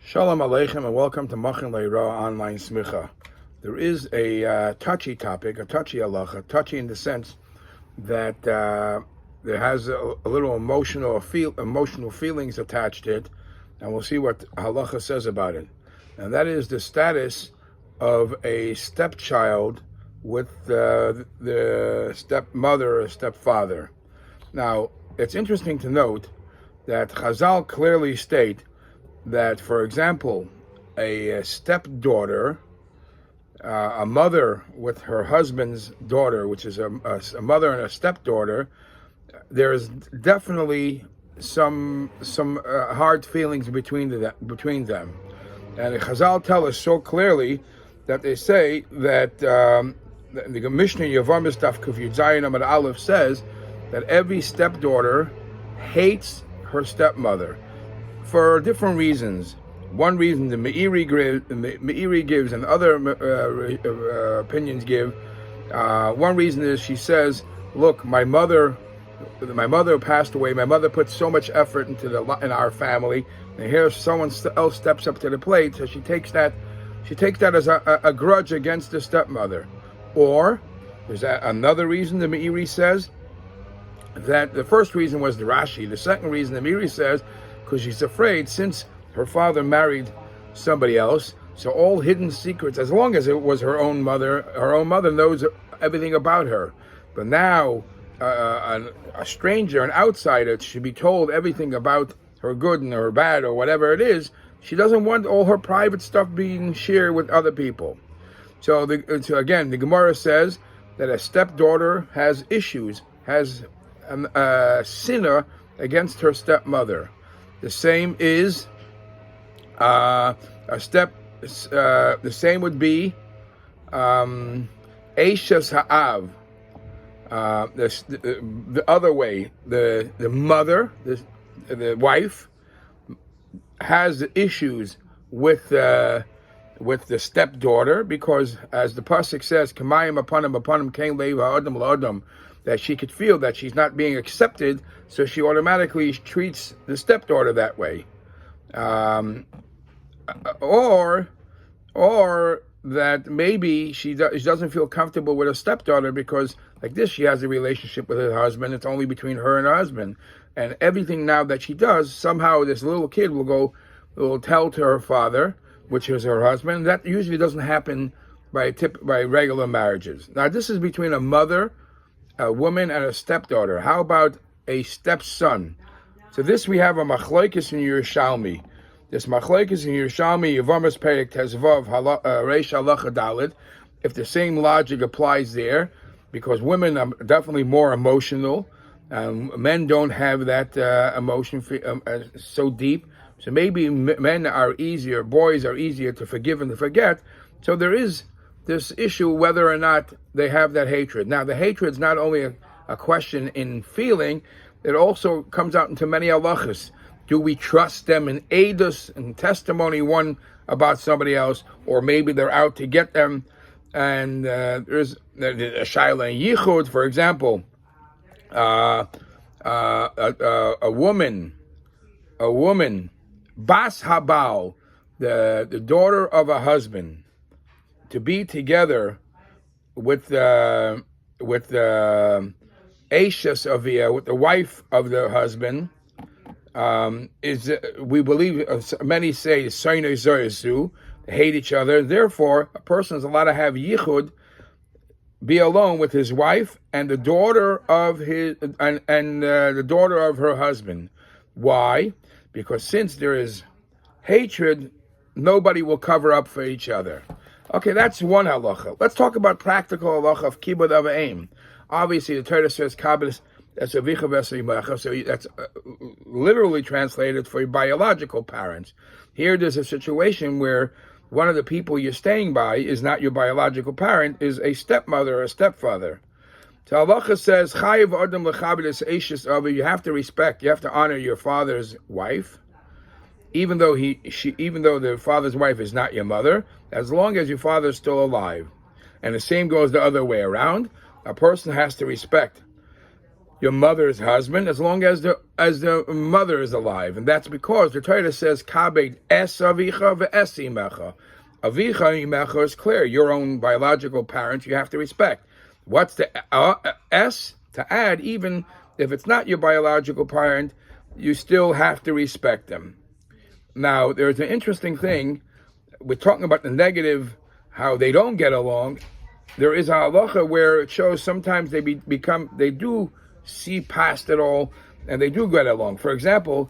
Shalom Aleichem and welcome to Machin Leira Online Smicha. There is a touchy topic, a touchy halacha, touchy in the sense that there has a little emotional feelings attached to it, and we'll see what halacha says about it. And that is the status of a stepchild with the stepmother or stepfather. Now, it's interesting to note that Chazal clearly state that, for example, a stepdaughter, a mother with her husband's daughter, which is a mother and a stepdaughter, there's definitely some hard feelings between them. And the Chazal tell us so clearly that they say that the Mishnah Yavamis Daf Kuf Yud Zayin Amud Aleph says that every stepdaughter hates her stepmother for different reasons. One reason the Meiri gives and other opinions give. One reason is she says, "Look, my mother passed away. My mother put so much effort in our family, and here someone else steps up to the plate. So she takes that as a grudge against the stepmother." Or there's another reason the Meiri says that the first reason was the Rashi. The second reason the Meiri says, because she's afraid, since her father married somebody else, so all hidden secrets, as long as it was her own mother knows everything about her. But now a stranger, an outsider, should be told everything about her good and her bad or whatever it is. She doesn't want all her private stuff being shared with other people. So again, the Gemara says that a stepdaughter has issues, has a sinner against her stepmother. The same is the same would be Eishes Ha'av. The other way, the mother, the wife, has issues with the stepdaughter, because as the pasuk says, "Kamayim upon him came leiva adam la'adam," that she could feel that she's not being accepted, so she automatically treats the stepdaughter that way. Or that maybe she doesn't feel comfortable with her stepdaughter because, like this, she has a relationship with her husband. It's only between her and her husband. And everything now that she does, somehow this little kid will tell to her father, which is her husband. That usually doesn't happen by regular marriages. Now, this is between a mother, a woman, and a stepdaughter. How about a stepson? So this we have a machlokes in Yerushalmi. This machlokes in Yerushalmi, Yevamos Perek Tezvav Reish Halacha Dalet. If the same logic applies there, because women are definitely more emotional, men don't have that emotion so deep. So maybe men are easier, boys are easier to forgive and to forget. So there is this issue whether or not they have that hatred. Now, the hatred is not only a question in feeling, it also comes out into many halachas. Do we trust them in edus and testimony, one about somebody else, or maybe they're out to get them? And there's a shaila and yichud, for example, a woman, bas habal, the daughter of a husband, to be together with the Eishes Avia, with the wife of the husband, is, we believe, many say, Soinoi Zoyasu, hate each other. Therefore, a person is allowed to have yichud, be alone with his wife and the daughter of the daughter of her husband. Why? Because since there is hatred, nobody will cover up for each other. Okay, that's one halacha. Let's talk about practical halacha of kibud av v'em. Obviously, the Torah says kabbalas that's avicha v'esrimacha, so that's literally translated for your biological parents. Here, there's a situation where one of the people you're staying by is not your biological parent, is a stepmother or a stepfather. So halacha says chayiv adam lechabed eishes avi. You have to respect, you have to honor your father's wife, even though the father's wife is not your mother, as long as your father is still alive. And the same goes the other way around. A person has to respect your mother's husband as long as the mother is alive, and that's because the Torah says kabed es avicha ve'es imecha. Avicha imecha is clear. Your own biological parents you have to respect. What's the es to add? Even if it's not your biological parent, you still have to respect them. Now, there's an interesting thing. We're talking about the negative, how they don't get along. There is a halacha where it shows sometimes they do see past it all, and they do get along. For example,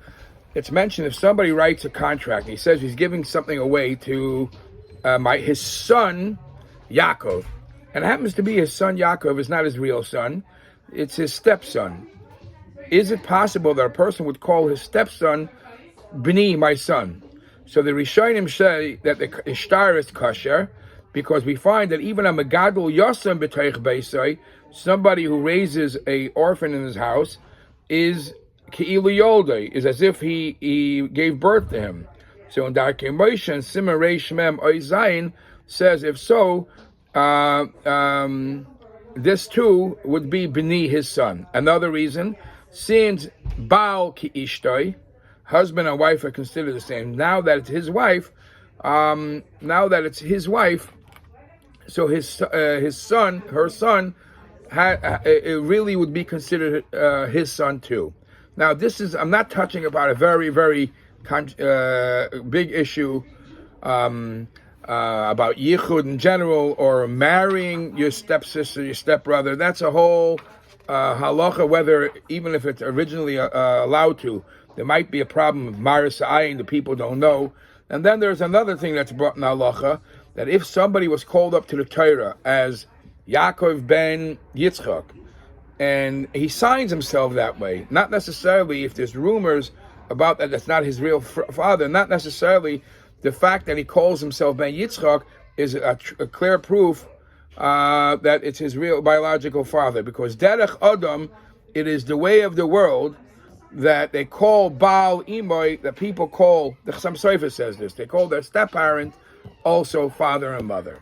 it's mentioned if somebody writes a contract, and he says he's giving something away to his son Yaakov, and it happens to be his son Yaakov is not his real son; it's his stepson. Is it possible that a person would call his stepson B'ni, my son? So the Rishonim say that the ishtar is kosher, because we find that even a megadol yosem b'teich beisai, somebody who raises a orphan in his house, is ki'ilu yoldei, is as if he gave birth to him. So in Darkei Moshe and Siman Reish Mem Oy Zayin says, if so, this too would be B'ni, his son. Another reason, since Baal ki ishtoi, husband and wife are considered the same. Now that it's his wife, so his son, her son, it really would be considered his son too. Now I'm not touching about a very, very big issue about yichud in general, or marrying your stepsister, your stepbrother. That's a whole halacha, whether even if it's originally allowed to. There might be a problem of maris ayin, the people don't know. And then there's another thing that's brought in halacha, that if somebody was called up to the Torah as Yaakov ben Yitzchak, and he signs himself that way, not necessarily if there's rumors about that's not his real father, not necessarily the fact that he calls himself ben Yitzchak is a clear proof that it's his real biological father, because derech Adam, it is the way of the world that they call Baal Imoy, that people call, the Chassam Sofer says this, they call their step-parent also father and mother.